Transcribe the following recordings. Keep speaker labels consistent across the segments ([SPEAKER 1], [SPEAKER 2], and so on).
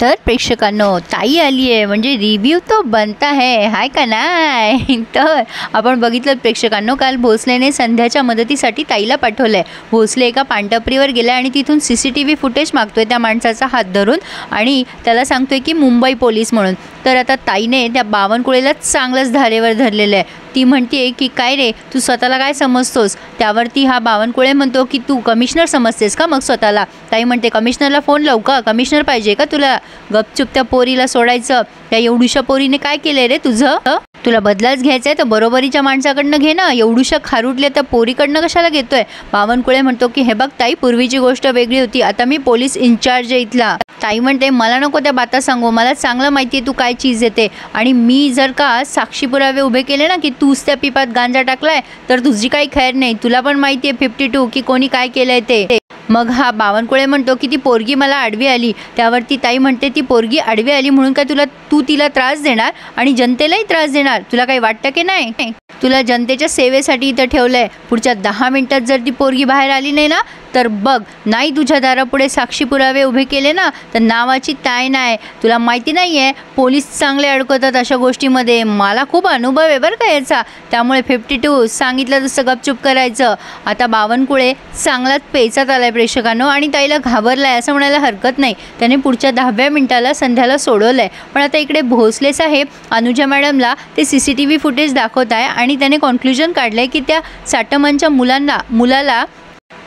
[SPEAKER 1] तर प्रेक्षकांनो, ताई आली आहे म्हणजे रिव्ह्यू तो बनता है, हाय का नाही? तर आपण बघितलं प्रेक्षकांनो, काल भोसलेने संध्याच्या मदतीसाठी ताईला पाठवलं आहे. भोसले एका पानटपरीवर गेला आणि तिथून CCTV फुटेज मागतोय त्या माणसाचा हात धरून आणि त्याला सांगतोय की मुंबई पोलीस म्हणून. तर आता ताईने त्या बावनकुळेला चांगलंच धारेवर धरलेलं आहे. ती म्हणते की काय रे, तू स्वतःला काय समजतोस? त्यावरती हा बावनकुळे म्हणतो की तू कमिशनर समजतेस का मग स्वतःला? ताई म्हणते कमिशनरला फोन लावू का? कमिशनर पाहिजे का तुला? गपचूप त्या पोरीला सोडायचं. त्या एवढूशा पोरीने काय केलंय रे तुझं? तुला बदलाच घ्यायचा आहे तर बरोबरीच्या माणसाकडनं घे ना. एवढूशा खारुटल्या त्या पोरीकडनं कशाला घेतोय? बावनकुळे म्हणतो की हे बघ ताई, पूर्वीची गोष्ट वेगळी होती, आता मी पोलीस इन्चार्ज आहे इथला. ताई म्हणते मला नको त्या बाता सांगू, मला चांगलं माहिती आहे तू काय चीज येते आणि मी जर का साक्षी पुरावे उभे केले ना की तूच त्या पिपात गांजा टाकलाय तर तुझी काही खैर नाही. तुला पण माहिती आहे 52 की कोणी काय केलंय ते. मग हा बावनकुळे म्हणतो की ती पोरगी मला आडवी आली. त्यावरती ताई म्हणते ती पोरगी आडवी आली म्हणून काय तू तिला त्रास देणार आणि जनतेलाही त्रास देणार? तुला काही वाटतं की नाही? तुला जनतेच्या सेवेसाठी इथं ठेवलंय. पुढच्या 10 मिनिटात जर ती पोरगी बाहेर आली नाही ना तर बघ, नाही तुझ्या दारापुढे साक्षी पुरावे उभे केले ना तर नावाची ताय नाही. तुला माहिती नाही आहे, पोलीस चांगले अडकवतात अशा गोष्टीमध्ये. मला खूप अनुभव आहे बरं का याचा. त्यामुळे 52 सांगितलं तसं गपचूप करायचं. आता बावनकुळे चांगलाच पेचात आलाय प्रेक्षकांनो आणि ताईला घाबरलाय असं म्हणायला हरकत नाही. त्याने पुढच्या 10व्या मिनिटाला संध्याला सोडवलंय. पण आता इकडे भोसले साहेब अनुजा मॅडमला ते CCTV फुटेज दाखवत आहे आणि त्याने कॉन्क्ल्युजन काढलंय की त्या साटमांच्या मुलाला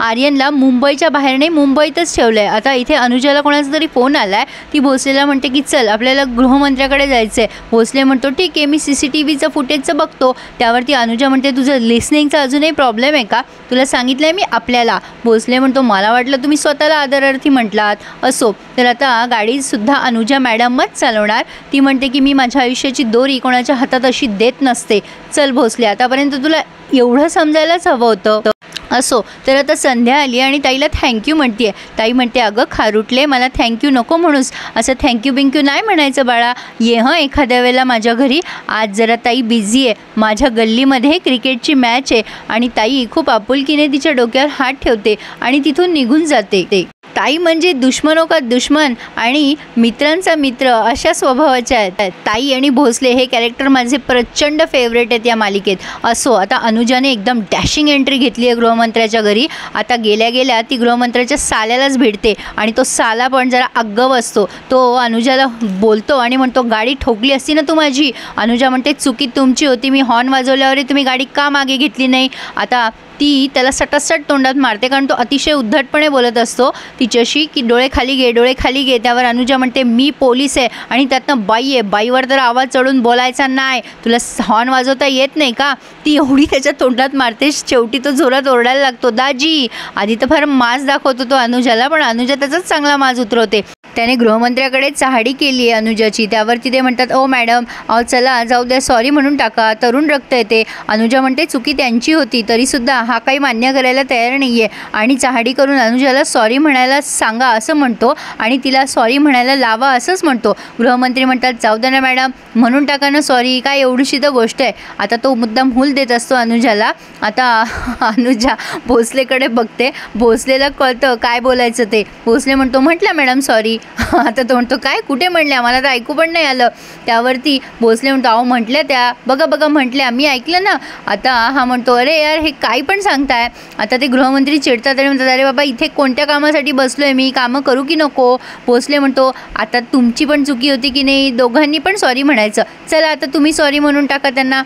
[SPEAKER 1] आर्यनला मुंबईच्या बाहेर नाही मुंबईतच ठेवलं आहे. आता इथे अनुजाला कोणाचा तरी फोन आला आहे. ती भोसलेला म्हणते की चल आपल्याला गृहमंत्र्याकडे जायचं आहे. भोसले म्हणतो ठीक आहे, मी CCTVचं फुटेजचं बघतो. त्यावरती अनुजा म्हणते तुझं लिसनिंगचा अजूनही प्रॉब्लेम आहे का? तुला सांगितलं आहे मी आपल्याला. भोसले म्हणतो मला वाटलं तुम्ही स्वतःला आदरार्थी म्हटलात. असो, तर आता गाडीसुद्धा अनुजा मॅडमच चालवणार. ती म्हणते की मी माझ्या आयुष्याची दोरी कोणाच्या हातात अशी देत नसते. चल भोसले, आतापर्यंत तुला एवढं समजायलाच हवं होतं. असो, तर आता संध्या आली आणि ताईला थँक्यू म्हणते. ताई म्हणते अगं खारुटले, मला थँक्यू नको म्हणूस. असं थँक्यू बिंक्यू नाही म्हणायचं बाळा. ये हं एखाद्या वेळेला माझ्या घरी. आज जरा ताई बिझी आहे. माझ्या गल्लीमध्ये क्रिकेटची मॅच आहे आणि ताई खूप आपुलकीने तिच्या डोक्यावर हात ठेवते आणि तिथून निघून जाते. ताई म्हणजे दुश्मनो का दुश्मन आणि मित्रांचा मित्र अशा स्वभावाच्या आहेत. ताई आणि भोसले हे कॅरेक्टर माझे प्रचंड फेवरेट आहेत या मालिकेत. असो, आता अनुजाने एकदम डॅशिंग एंट्री घेतली आहे गृहमंत्र्याच्या घरी. आता गेल्या गेल्या ती गृहमंत्र्याच्या साल्यालाच भेटते आणि तो साला पण जरा आगव असतो. तो अनुजाला बोलतो आणि म्हणतो गाडी ठोकली असती ना तू माझी. अनुजा म्हणते चुकी तुमची होती, मी हॉर्न वाजवल्यावर तुम्ही गाडी का मागे घेतली नाही? आता ती त्याला सटासट तोंडात मारते कारण तो अतिशय उद्धटपणे बोलत असतो तिच्याशी की डोळे खाली घे, डोळे खाली घे. त्यावर अनुजा म्हणते मी पोलीस आहे आणि त्यातनं बाई आहे, बाईवर तर आवाज चढून बोलायचा नाही. तुला हॉर्न वाजवता येत नाही का? ती एवढी त्याच्या तोंडात मारते, शेवटी तो जोरात ओरडायला लागतो दाजी. आधी तर फार माज दाखवतो तो अनुजाला, पण अनुजा त्याचाच चांगला माज उतरवते. त्याने गृहमंत्र्याकडे चहाडी केली आहे अनुजाची. त्यावरती ते म्हणतात ओ मॅडम, चला जाऊ द्या, सॉरी म्हणून टाका, तरुण रक्त येते. अनुजा म्हणते चुकी त्यांची होती, तरीसुद्धा हा काही मान्य करायला तयार नाही आहे आणि चहाडी करून अनुजाला सॉरी म्हणायला सांगा असं म्हणतो आणि तिला सॉरी म्हणायला लावा असंच म्हणतो. गृहमंत्री म्हणतात जाऊ द्या ना मॅडम, म्हणून टाका ना सॉरी, काय एवढीशी तर गोष्ट आहे. आता तो मुद्दाम हूल देत असतो अनुजाला. आता अनुजा भोसलेकडे बघते. भोसलेला कळतं काय बोलायचं ते. भोसले म्हणतो म्हटलं मॅडम सॉरी. आता तो म्हणतो काय, कुठे म्हणल्या, मला तर ऐकू पण नाही आलं. त्यावरती भोसले म्हणतो अहो म्हटल्या त्या, बघा म्हटल्या, मी ऐकलं ना. आता हा म्हणतो अरे यार हे काय पण सांगताय. आता ते गृहमंत्री चिडतात आणि म्हणतात अरे बाबा इथे कोणत्या कामासाठी बसलोय मी, कामं करू की नको? भोसले म्हणतो आता तुमची पण चुकी होती की नाही, दोघांनी पण सॉरी म्हणायचं. चला आता तुम्ही सॉरी म्हणून टाका त्यांना.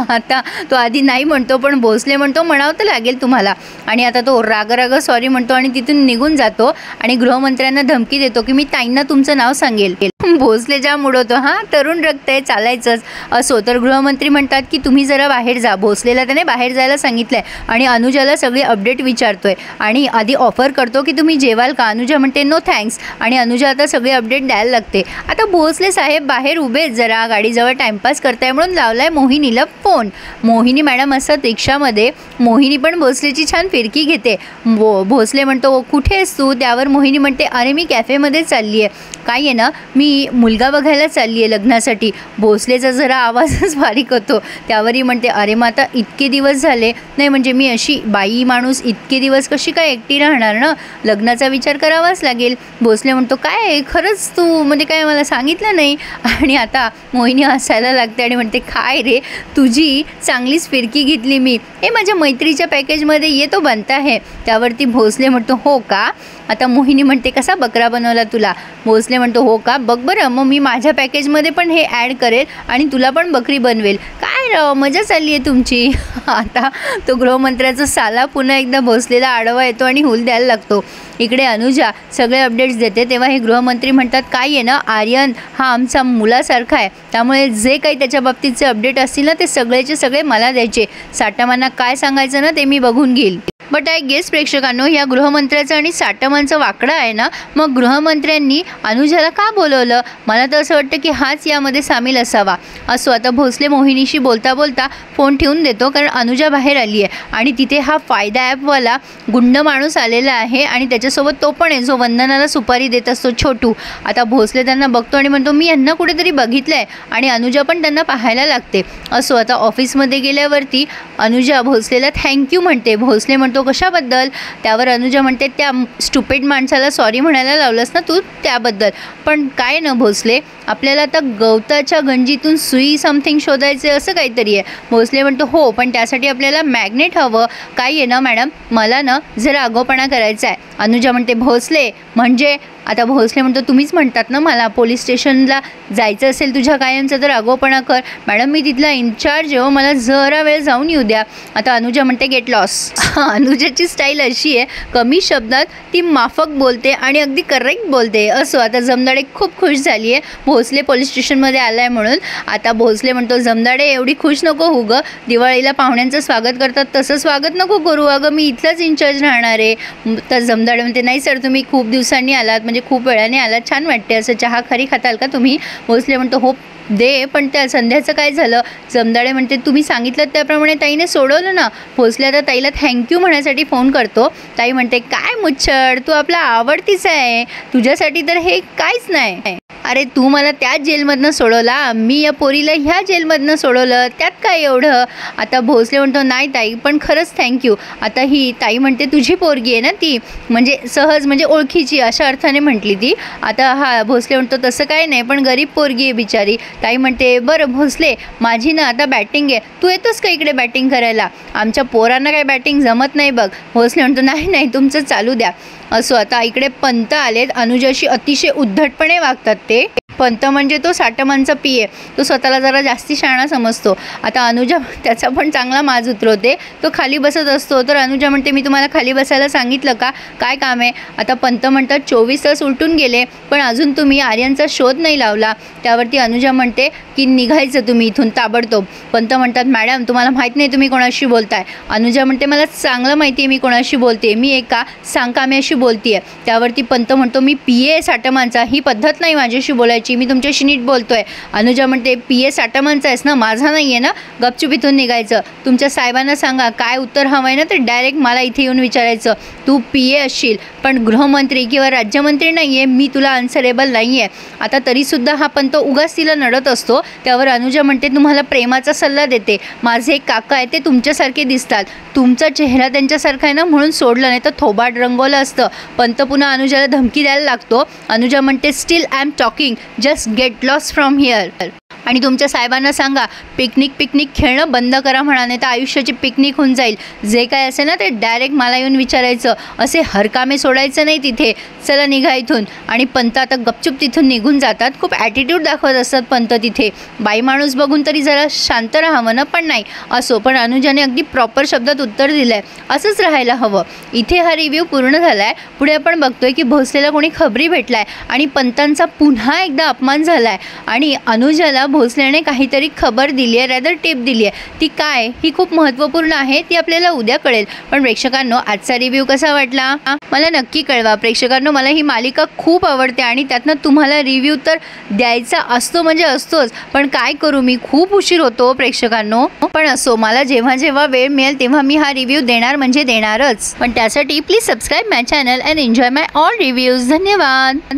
[SPEAKER 1] आता तो आधी नाही म्हणतो पण भोसले म्हणतो म्हणावं तर लागेल तुम्हाला. आणि आता तो राग सॉरी म्हणतो आणि तिथून निघून जातो आणि गृहमंत्र्यांना धमकी देतो की मी ताईंना तुमचं नाव सांगेल. भोसले जाम उडवतो, हां तरुण रक्त आहे, चालायचंच. असो, तर गृहमंत्री म्हणतात की तुम्ही जरा बाहेर जा. भोसलेला त्याने बाहेर जायला सांगितलंय आणि अनुजाला सगळी अपडेट विचारतोय आणि आधी ऑफर करतो की तुम्ही जेवाल का? अनुजा म्हणते नो थँक्स आणि अनुजा आता सगळी अपडेट द्यायला लागते. आता भोसले साहेब बाहेर उभेच जरा गाडीजवळ टाइमपास करताय म्हणून लावलाय मोहिनीला फोन. मोहिनी मॅडम असतात रिक्षामध्ये. मोहिनी पण भोसलेची छान फिरकी घेते. भोसले म्हणतो कुठे आहेस तू? त्यावर मोहिनी म्हणते अरे मी कॅफेमध्ये चालली आहे. काय आहे ना, मी मुलगा बघायला चालली आहे लग्नासाठी. भोसलेचा जरा आवाजच बारीक होतो. त्यावरही म्हणते, अरे मग आता इतके दिवस झाले नाही, म्हणजे मी अशी बाई माणूस इतके दिवस कशी काय एकटी राहणार ना, लग्नाचा विचार करावाच लागेल. भोसले म्हणतो, काय खरंच तू म्हणजे काय मला सांगितलं नाही. आणि आता मोहिनी हसायला लागते आणि म्हणते, काय रे तुझी चांगलीच फिरकी घेतली मी, हे माझ्या मैत्रीच्या पॅकेजमध्ये ये तो बनता है. त्यावरती भोसले म्हणतो, हो का. आता मोहिनी म्हणते, कसा बकरा बनवला तुला. भोसले म्हणतो, हो का, बघ बरं मग मी माझ्या पॅकेजमध्ये पण हे ॲड करेल आणि तुला पण बकरी बनवेल. काय राव मजा चालली आहे तुमची. आता तो गृहमंत्र्याचा साला पुन्हा एकदा भोसलेला आडवा येतो आणि हूल द्यायला लागतो. इकडे अनुजा सगळे अपडेट्स देते. तेव्हा हे गृहमंत्री म्हणतात, काय आहे ना, आर्यन हा आमचा मुलासारखा आहे, त्यामुळे जे काही त्याच्या बाबतीतचे अपडेट असतील ना ते सगळेचे सगळे मला द्यायचे. साटमांना काय सांगायचं ना ते मी बघून घेईल. बट आय गेस प्रेक्षकांनो, या गृहमंत्र्याचं आणि साटमांचं वाकडं आहे ना. मग गृहमंत्र्यांनी अनुजाला का बोलवलं, मला तर असं वाटतं की हाच यामध्ये सामील असावा. असो, आता भोसले मोहिनीशी बोलता बोलता फोन ठेवून देतो, कारण अनुजा बाहेर आली आहे आणि तिथे हा फायदा ॲपवाला गुंड माणूस आलेला आहे आणि त्याच्यासोबत तो पण आहे जो वंदनाला सुपारी देत असतो, छोटू. आता भोसले त्यांना बघतो आणि म्हणतो, मी यांना कुठेतरी बघितलं आहे, आणि अनुजा पण त्यांना पाहायला लागते. असो, आता ऑफिसमध्ये गेल्यावरती अनुजा भोसलेला थँक्यू म्हणते. भोसले म्हणतो, कशाबद्दल. त्यावर अनुजा म्हणते, त्या स्टुपिड माणसाला सॉरी म्हणायला लावलंस ना तू त्याबद्दल. पण काय ना भोसले, आपल्याला आता गवताच्या गंजीतून सुई समथिंग शोधायचे असं काहीतरी आहे. भोसले म्हणतो, हो पण त्यासाठी आपल्याला मॅग्नेट हवं. काय आहे ना मॅडम, मला ना जरा आगाऊपणा करायचा आहे. अनुजा म्हणते, भोसले म्हणजे. आता भोसले म्हणतो, तुम्हीच म्हणतात ना मला पोलीस स्टेशनला जायचं असेल तुझ्या कायमचं तर आगाऊपणा कर. मॅडम मी तिथला इन्चार्ज आहे, मला जरा वेळ जाऊन येऊ द्या. आता अनुजा म्हणते, गेट लॉस. अनुजाची स्टाईल अशी आहे, कमी शब्दात ती माफक बोलते आणि अगदी करेक्ट बोलते. असो, आता जमदाडे खूप खुश झाली आहे भोसले पोलीस स्टेशनमध्ये आला आहे म्हणून. आता भोसले म्हणतो, जमदाडे एवढी खुश नको होऊ गं, दिवाळीला पाहुण्यांचं स्वागत करतात तसं स्वागत नको करू, अगं मी इथलाच इन्चार्ज राहणार आहे. तर जमदाडे म्हणते, नाही सर तुम्ही खूप दिवसांनी आलात, म्हणजे खूप वेळाने आलात, छान वाटते, असं चहा खरी खाताल का तुम्ही. भोसले म्हणतो, हो दे, पण त्या संध्याचं काय झालं. जमदाडे म्हणते, तुम्ही सांगितलं त्याप्रमाणे ताईने सोडवलं ना. भोसले आता ताईला थँक्यू म्हणण्यासाठी फोन करतो. ताई म्हणते, काय मुच्छड, तू आपला आवडतीच आहे, तुझ्यासाठी तर हे काहीच नाही. अरे तू मला त्याच जेलमधनं सोडवला, मी या पोरीला ह्या जेलमधनं सोडवलं, त्यात काय एवढं. आता भोसले म्हणतो, नाही ताई पण खरंच थँक्यू. आता ही ताई म्हणते, तुझी पोरगी आहे ना ती, म्हणजे सहज म्हणजे ओळखीची अशा अर्थाने म्हटली ती. आता हा भोसले म्हणतो, तसं काय नाही पण गरीब पोरगी आहे बिचारी. ताई म्हणते, बरं भोसले माझी ना आता बॅटिंग आहे, तू येतोस का इकडे बॅटिंग करायला. आमच्या पोरांना काय बॅटिंग जमत नाही बघ. भोसले म्हणतो, नाही नाही तुमचं चालू द्या. असो, आता इकडे पंत आलेत. अनुजाशी अतिशय उद्धटपणे वागतात ते. पंत म्हणजे तो साटमांचा पीए, तो स्वतःला जरा जास्ती शहाणा समजतो. आता अनुजा त्याचा पण चांगला माज उतरवते. तो खाली बसत असतो तर अनुजा म्हणते, मी तुम्हाला खाली बसायला सांगितलं का, काय काम आहे. आता पंत म्हणतात, 24 तास उलटून गेले पण अजून तुम्ही आर्यनचा शोध नाही लावला. त्यावरती अनुजा म्हणते की निघायचं तुम्ही इथून ताबडतोब. पंत म्हणतात, मॅडम तुम्हाला माहीत नाही तुम्ही कोणाशी बोलताय. अनुजा म्हणते, मला चांगलं माहिती आहे मी कोणाशी बोलते, मी एका सांकाम्याशी बोलते आहे. त्यावरती पंत म्हणतो, मी पीए साटमांचा, ही पद्धत नाही माझ्याशी बोलायची, मी तुमच्याशी नीट बोलतोय. अनुजा म्हणते, पीए साटमांचा आहेस ना, माझा नाही आहे ना, गपचूप इथून निघायचं. तुमच्या साहेबांना सांगा काय उत्तर हवं आहे ना ते डायरेक्ट मला इथे येऊन विचारायचं. तू पीए असशील पण गृहमंत्री किंवा राज्यमंत्री नाही आहे, मी तुला आन्सरेबल नाही आहे. आता तरीसुद्धा हा पंत उगाच तिला नडत असतो. त्यावर अनुजा म्हणते, तुम्हाला प्रेमाचा सल्ला देते, माझे एक काका आहे ते तुमच्यासारखे दिसतात, तुमचा चेहरा त्यांच्यासारखा आहे ना म्हणून सोडलं, नाही तर थोबाड रंगवलं असतं. पंत पुन्हा अनुजाला धमकी द्यायला लागतो. अनुजा म्हणते, still I am talking, just get loss from here. आणि तुमच्या साहेबांना सांगा पिकनिक खेळणं बंद करा म्हणा, नाही तर आयुष्याची पिकनिक होऊन जाईल. जे काय असेल ना ते डायरेक्ट मला येऊन विचारायचं, असे हरकामे सोडायचं नाही तिथे. चला निघा इथून. आणि पंत आता गपचूप तिथून निघून जातात. खूप ॲटिट्यूड दाखवत असतात पंत तिथे. बाई माणूस बघून तरी जरा शांत राहावं ना, पण नाही. असो, पण अनुजाने अगदी प्रॉपर शब्दात उत्तर दिलं आहे, असंच राहायला हवं. इथे हा रिव्ह्यू पूर्ण झाला आहे. पुढे आपण बघतोय की भोसलेला कोणी खबरी भेटला आहे आणि पंतांचा पुन्हा एकदा अपमान झाला आहे आणि अनुजाला भोसलेने काहीतरी खबर दिली आहे, रॅदर टिप दिली आहे. ती काय, ही खूप महत्त्वपूर्ण आहे, ती आपल्याला उद्या कळेल. पण प्रेक्षकांनो, आजचा रिव्ह्यू कसा वाटला मला नक्की कळवा. प्रेक्षकांनो, मला ही मालिका खूप आवडते आणि त्यातनं तुम्हाला रिव्ह्यू तर द्यायचा असतो म्हणजे असतोच, पण काय करू मी खूप उशीर होतो प्रेक्षकांनो. पण असो, मला जेव्हा जेव्हा वेळ मिळेल तेव्हा मी हा रिव्ह्यू देणार म्हणजे देणारच. पण त्यासाठी please subscribe my channel and enjoy my all reviews. धन्यवाद.